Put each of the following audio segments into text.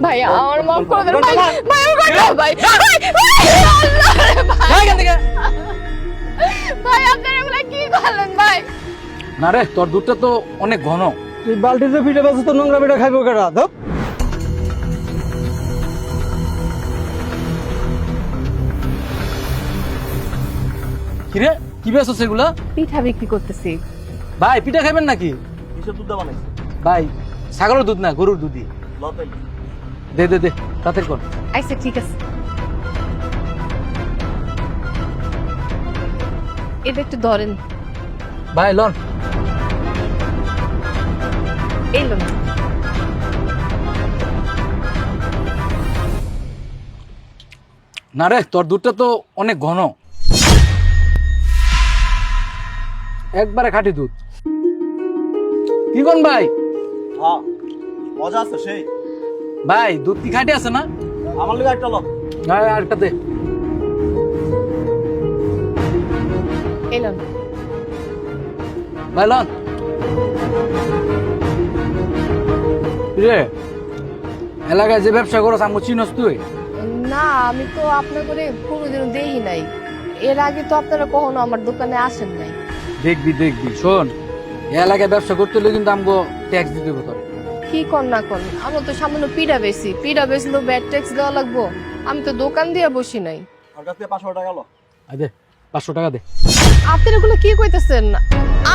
ভাই আমার মাফ করে দেন ভাই, ভাই আমার করে দাও ভাই, ভাই আল্লাহ রে ভাই, ভাই এখান থেকে। ভাই আপনারা এগুলা কি করলেন ভাই? না রে, তোর দুধটা তো অনেক ঘন। তুই বালতিতে পিঠে বাজে তো নোংরা পিঠা খাইবো কেডা ধপ। কিরে কি বেচছ এগুলা? পিঠা বিক্রি করতেছি। ভাই পিঠা খাবেন নাকি? কিসের দুধ বানাইছে? ভাই ছাগলের দুধ না, গরুর দুধই। লতাই দে দে দে, তাড়াতাড়ি কর। আচ্ছা ঠিক আছে, এটা একটু ধরেন। ভাই লন। এই লোন। না রে, তোর দুধটা তো অনেক ঘন, একবারে খাঁটি দুধ। কি কোন ভাই? হ্যাঁ মজা আছে সেই। ভাই দুধ কি খাঁটি আছে না? আমার লিগে একটা লত। ভাই আরেকটা দে। এই লোন। ভাই লন। রে এলাকায় যে ব্যবসা করো আমি চিনস তুই? না আমি তো আপনার করে কোনোদিনও দেই নাই, এর আগে তো আপনারা কখনো আমার দোকানে আসেন নাই। দেখবি দেখবি, শোন এই এলাকায় ব্যবসা করতে হলে কিন্তু আমাকে ট্যাক্স দিতে হবে তোর। কি কর না কর, আমার তো সামান্য পিঠা বেশি, পিঠা বেচলেও ব্যাড ট্যাক্স দেওয়া লাগবো। আমি তো দোকান দিয়ে বসি নাই। আর কাছ থেকে 500 টাকা গেল। দে 500 টাকা দে। আপনারা এগুলো কি কইতেছেন?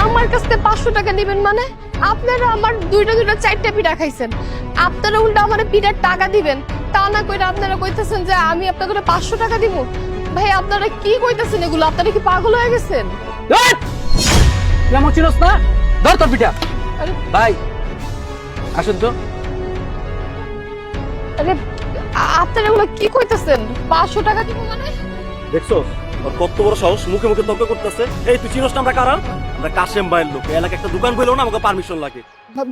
আমার কাছ থেকে 500 টাকা নেবেন মানে? আপনারা আমার দুইটা চারটা পিঠা খাইছেন, আপনারা উল্টা আমার পিঠার টাকা দিবেন, তা না কইরা আপনারা কইতেছেন যে আমি আপনাদের 500 টাকা দিব। ভাই আপনারা কি কইতেছেন এগুলো? আপনারা কি পাগল হয়ে গেছেন? এই! তুই আমার চিনস না? ধর তোর পিঠা। আরে ভাই আসুন তো। আরে আপনারা এগুলো কি কইতেছেন? 500 টাকা দিব মানে? দেখছো ওর কত বড় সাহস, মুখে মুখে তর্ক করতেছে। এই তুই চিনোস না আমরা কারা? আমরা কাশেম ভাইয়ের লোক। এই এলাকায় একটা দোকান বইলেও না আমাকে পারমিশন লাগে।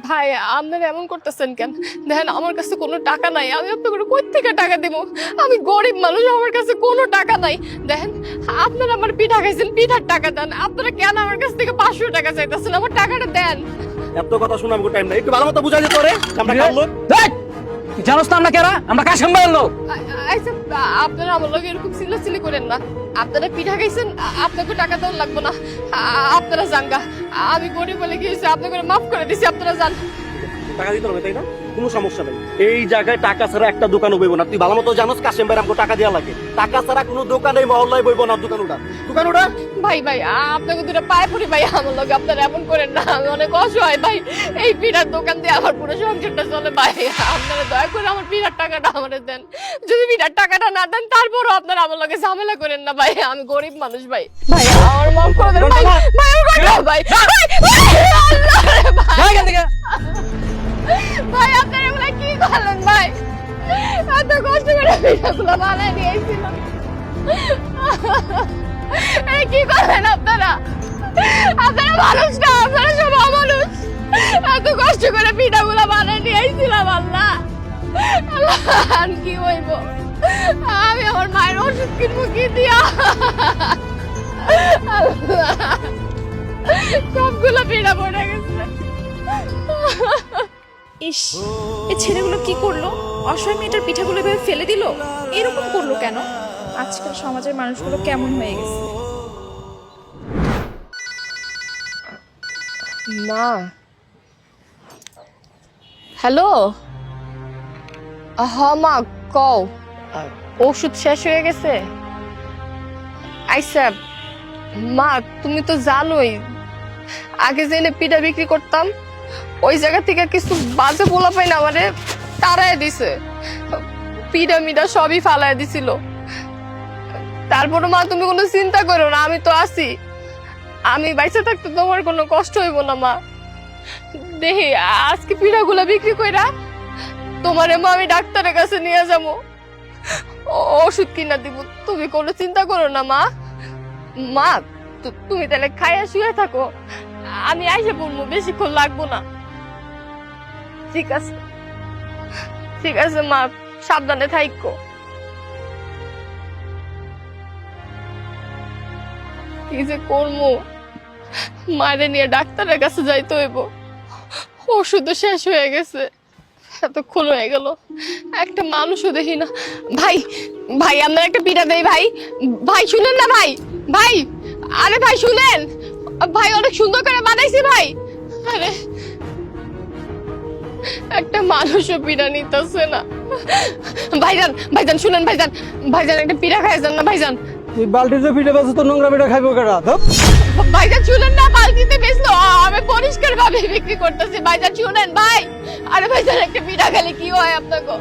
ভাই আপনারা এমন করতেছেন কেন? দেখেন আমার কাছে কোনো টাকা নাই, আমি আপনাকে কই থেকে টাকা দিব? আমি গরিব মানুষ, আমার কাছে কোনো টাকা নাই। দেখেন আপনারা আমার পিঠা খাইছেন, পিঠার টাকা দেন। আপনারা কেন আমার কাছ থেকে 500 টাকা চাইতেছেন? আমার টাকাটা দেন। এত কথা শুনে আমাকে টাইম নাই, একটু ভালো মতো বুঝাই দিতে পারে আমরা কার লোক। দেখ তুই জানোস না আমরা কেরা? আমরা কাশেম ভাইয়ের লোক। আচ্ছা আপনারা আমার লোক এরকম চিল্লাচিল্লি করেন না। আপনারা পিঠা খাইছেন, আপনাকে টাকা দেওয়া লাগবে না। আপনারা জানগা, আমি গরিব বলে কি হয়েছে, আপনাকে মাফ করে দিছি, আপনারা যান। টাকা দিতে হবে তাই না? কোনো সমস্যা নাই। এই জায়গায় টাকা ছাড়া একটা দোকানও বইব না। তুই ভালো মতো জানোস কাশেম ভাই আমাকে টাকা দেওয়া লাগে। টাকা ছাড়া কোনো দোকানে মহল্লায় বইব না। দোকান উঠা, দোকান উঠা। ভাই ভাই আপনাকে দুটো পায়ে পড়ি ভাই, আমার লোক আপনারা এমন করেন না, আমি অনেক অসহায় ভাই। এই পিঠার দোকান দিয়ে আমার পুরো সংসারটা চলে ভাই। আপনারা দয়া করে আমার পিঠার টাকাটা আমাদের দেন। যদি পিঠার টাকাটা না দেন তারপরও আপনারা আমার লোকে ঝামেলা করেন না ভাই, আমি গরিব মানুষ ভাই। ভাই আমার মাফ করে দেন ভাই, ভাই আমার করে দাও ভাই, ভাই আল্লাহ রে ভাই, ভাই এখান থেকে। ভাই আপনারা এগুলা কি করলেন ভাই? এত কষ্ট করে পিঠাগুলো বানায় নিয়েছিলাম, এই কি করলেন আপনারা? আপনারা মানুষ না, আপনারা সব অমানুষ। এত কষ্ট করে পিঠাগুলো বানায় নিয়ে আইছিলাম, আল্লাহ আল্লাহ আর কি হইব? আমি আমার মায়ের ওষুধ কিনবো কি দিয়া? আল্লাহ, সবগুলো পিঠা পড়ে গেছে। ইস, এই ছেলেগুলো কি করলো? অসহায় মেয়েটার পিঠাগুলো এভাবে ফেলে দিল, এরকম করলো কেন? আজকাল সমাজের মানুষগুলো কেমন হয়ে গেছে। মা, হ্যালো। হ মা, কও। ওষুধ শেষ হয়ে গেছে? আইসা মা, তুমি তো জানোই আগে জেনে পিঠা বিক্রি করতাম, ওই জায়গা থেকে কিছু বাজে পোলা পাই না আমারে তাড়ায় দিছে, পিঠা মিঠা সবই ফালায় দিছিল। তারপরে মা তুমি কোনো চিন্তা করো না, আমি তো আছি। আমি বাইসে থাকতে তোমার কোনো কষ্ট হইব না মা। দেখি আজকে পিঠাগুলা বিক্রি কইরা তোমারে মা আমি ডাক্তারের কাছে নিয়ে যাবো, ওষুধ কিনা দিব। তুমি কোনো চিন্তা করো না মা। মা তুমি তাহলে খাইয়া শুয়ে থাকো, আমি আইসে পড়বো, বেশিক্ষণ লাগবো না। ঠিক আছে ঠিক আছে মা, সাবধানে থাইকো। কি যে করবো, মায়ের নিয়ে ডাক্তারের কাছে যাইতে হইব, ওষুধ শেষ হয়ে গেছে। এতক্ষণ হয়ে গেল, একটা মানুষও দেখি না। ভাই ভাই আপনার একটা পিঠা দেই ভাই। ভাই শুনেন না ভাই, ভাই আরে ভাই শুনেন, ভাই অনেক সুন্দর করে বানাইছি ভাই। আরে একটা মানুষও পিঠা নিতেছে না। ভাইজান ভাইজান শুনেন ভাইজান, ভাইজান একটা পিঠা খাই যান না ভাইজান। এই বালতিতে পিঠে বেচো তো নোংরা পিঠা খাইবো কেডা? ধপ। ভাইজান শুনেন না, বালতিতে বেচলো, আমি পরিষ্কার ভাবে বিক্রি করতেছি। ভাইজান শুনেন ভাই, আরে ভাইজান একটা পিঠা খেলে কি হয় আপনাকে?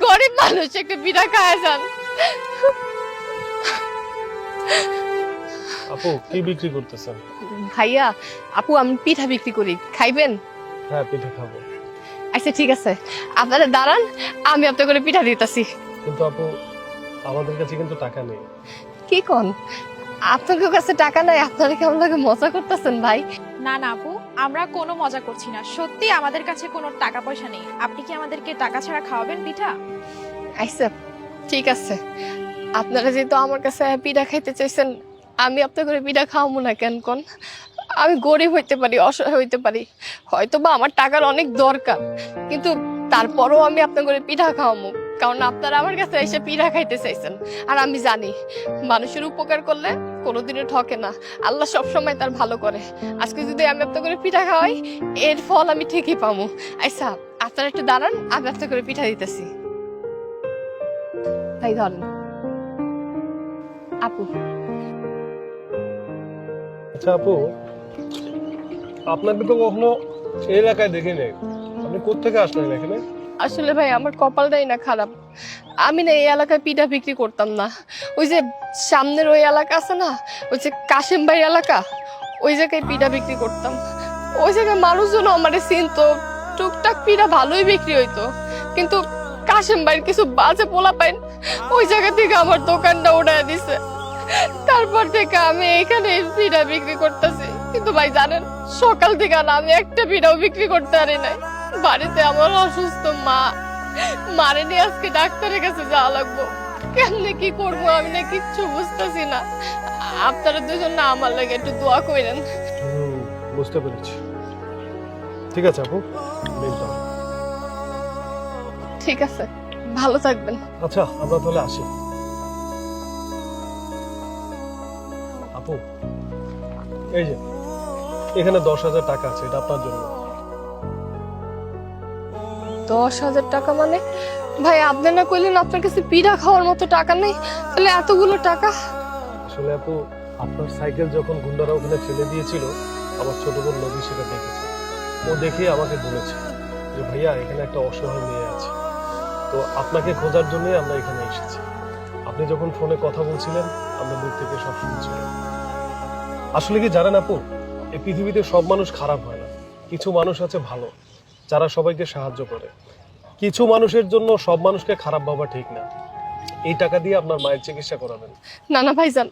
গরিব মানুষ একটা পিঠা খায় যান। আপু কি বিক্রি করতেছেন? ভাইয়া আপু আমি পিঠা বিক্রি করি, খাইবেন? হ্যাঁ পিঠে খাবো। আচ্ছা ঠিক আছে, আপনারা দাঁড়ান, আমি আপনাকে করে পিঠা দিতেছি। কিন্তু আপু আমাদের কাছে কিন্তু টাকা নেই। কি কোন, আপনাদের কাছে টাকা নাই? আপনারা কেমন লাগে মজা করতেছেন ভাই? না না আপু, আমরা কোনো মজা করছি না, সত্যি আমাদের কাছে কোনো টাকা পয়সা নেই। আপনি কি আমাদেরকে টাকা ছাড়া খাওয়াবেন পিঠা? আচ্ছা ঠিক আছে, আপনারা যেহেতু আমার কাছে পিঠা খাইতে চাইছেন, আমি আপনার করে পিঠা খাওয়াবো না কেন কোন? আমি গরিব হইতে পারি, অসহায় হইতে পারি, হয়তো বা আমার টাকার অনেক দরকার, কিন্তু তারপরও আমি আপনার করে পিঠা খাওয়াবো, কারণ আপনারা আমার কাছে এসে পিঠা খাইতে চাইছেন। আর আমি জানি মানুষের উপকার করলে কোনোদিনও ঠকে না, আল্লাহ সবসময় তার ভালো করে। আজকে যদি আমি আপনার করে পিঠা খাওয়াই, এর ফল আমি ঠিকই পাবো। আচ্ছা আপনারা একটু দাঁড়ান, আমি আপনার করে পিঠা দিতেছি। তাই ধরেন আপু। আচ্ছা আপু, আপনাকে তো কখনো এই এলাকায় দেখি নাই, আপনি কোত্থেকে আসলেন এখানে? আসলে ভাই আমার কপালটাই না খারাপ, আমি না এই এলাকায় পিঠা বিক্রি করতাম না। ওই যে সামনের ওই এলাকা আছে না, ওই যে কাশেম ভাই এলাকা, ওই জায়গায় পিঠা বিক্রি করতাম। ওই জায়গায় মানুষজন আমার চিনতো, টুকটাক পিঠা ভালোই বিক্রি হইতো, কিন্তু কাশেম ভাইয়ের কিছু বাজে পোলা পাইন ওই জায়গা থেকে আমার দোকানটা উঠায় দিছে। তারপর থেকে আমি এখানে পিঠা বিক্রি করতেছি, কিন্তু ভাই জানেন সকাল থেকে না আমি একটা পিঠাও বিক্রি করতে পারি নাই। বাড়িতে আমার অসুস্থ মা, মারে নিয়ে আজকে ডাক্তারের কাছে যাওয়া লাগবো, কেমনে কি করবো আমি না কিচ্ছু বুঝতেছি না। আপনারা দুজন না আমার লাগে একটু দোয়া করেন। বুঝতে পেরেছি, ঠিক আছে আপু, নিন তাহলে। ঠিক আছে, ভালো থাকবেন। আচ্ছা আমরা তাহলে আসি। আপু এই যে এখানে 10,000 টাকা আছে, এটা আপনার জন্য। 10,000 টাকা মানে? ভাই আপনি না কইলেন আপনার কাছে পিঠা খাওয়ার মতো টাকা নেই, তাহলে এতগুলো টাকা? আসলে আপু আপনার সাইকেল যখন গুন্ডারা ওখানে ফেলে দিয়েছিল, আমার ছোট বোন নদী সেটা দেখেছে। ও দেখে আমাকে বলেছে যে ভাইয়া এখানে একটা অসহায় মেয়ে আছে, তো আপনাকে খোঁজার জন্যই আমরা এখানে এসেছি। আপনি যখন ফোনে কথা বলছিলেন আমরা দূর থেকে সব শুনছিলাম। আসলে কি জানেন আপু, এই পৃথিবীতে সব মানুষ খারাপ হয় না, কিছু মানুষ আছে ভালো, যারা সবাইকে সাহায্য করে। কিছু মানুষের জন্য সব মানুষকে খারাপ ভাবা ঠিক না। এই টাকা দিয়ে আপনার মায়ের চিকিৎসা করাবেন। না না ভাইজান,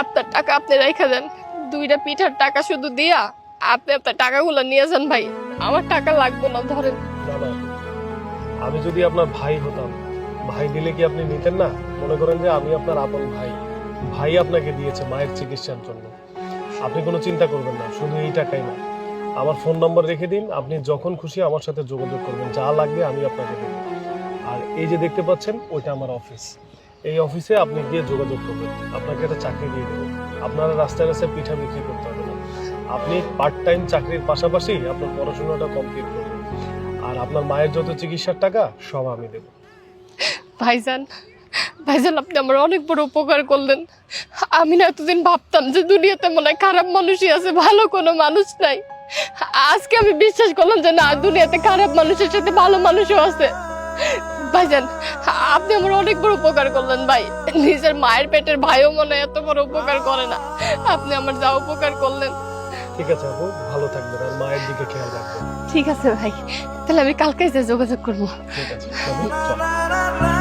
আপনার টাকা আপনি রেখে দেন, 2টা পিঠার টাকা শুধু দিয়া আপনি আপনার টাকাগুলো নিয়ে যান ভাই, আমার টাকা লাগবে না, ধরেন। না না, আমি যদি আপনার ভাই হতাম, ভাই দিলে কি আপনি নিতেন না? মনে করেন যে আমি আপনার আপন ভাই, ভাই আপনাকে দিয়েছে মায়ের চিকিৎসার জন্য। আপনি কোনো চিন্তা করবেন না, শুধু এই টাকাই না, আমার ফোন নাম্বার রেখে দিন, আপনি যখন খুশি আমার সাথে যোগাযোগ করবেন, যা লাগবে আমি আপনাকে দেব। আর এই যে দেখতে পাচ্ছেন ওইটা আমার অফিস, এই অফিসে আপনি গিয়ে যোগাযোগ করবেন, আপনাকে একটা চাকরি দিয়ে দেবো। আপনারা রাস্তায় রাস্তায় পিঠা বিক্রি করতে হবে না, আপনি পার্ট টাইম চাকরির পাশাপাশি আপনার পড়াশোনাটা কমপ্লিট করবেন। আর আপনার মায়ের যত চিকিৎসার টাকা সব আমি দেব। ভাইজান ভাইজান আপনি আমার অনেক বড় উপকার করলেন। আমি না এতদিন ভাবতাম যে দুনিয়াতে মনে হয় খারাপ মানুষই আছে, ভালো কোনো মানুষ নাই। আজকে আমি বিশ্বাস করলাম যে না, দুনিয়াতে খারাপ মানুষের সাথে ভালো মানুষও আছে। ভাইজান আপনি আমার অনেক বড় উপকার করলেন ভাই, নিজের মায়ের পেটের ভাইও মনে হয় এত বড় উপকার করে না, আপনি আমার যা উপকার করলেন। ঠিক আছে আপু, ভালো থাকবেন আর মায়ের দিকে খেয়াল রাখবেন। ঠিক আছে ভাই, তাহলে আমি কালকে যে যোগাযোগ করবো। ঠিক আছে, চলো।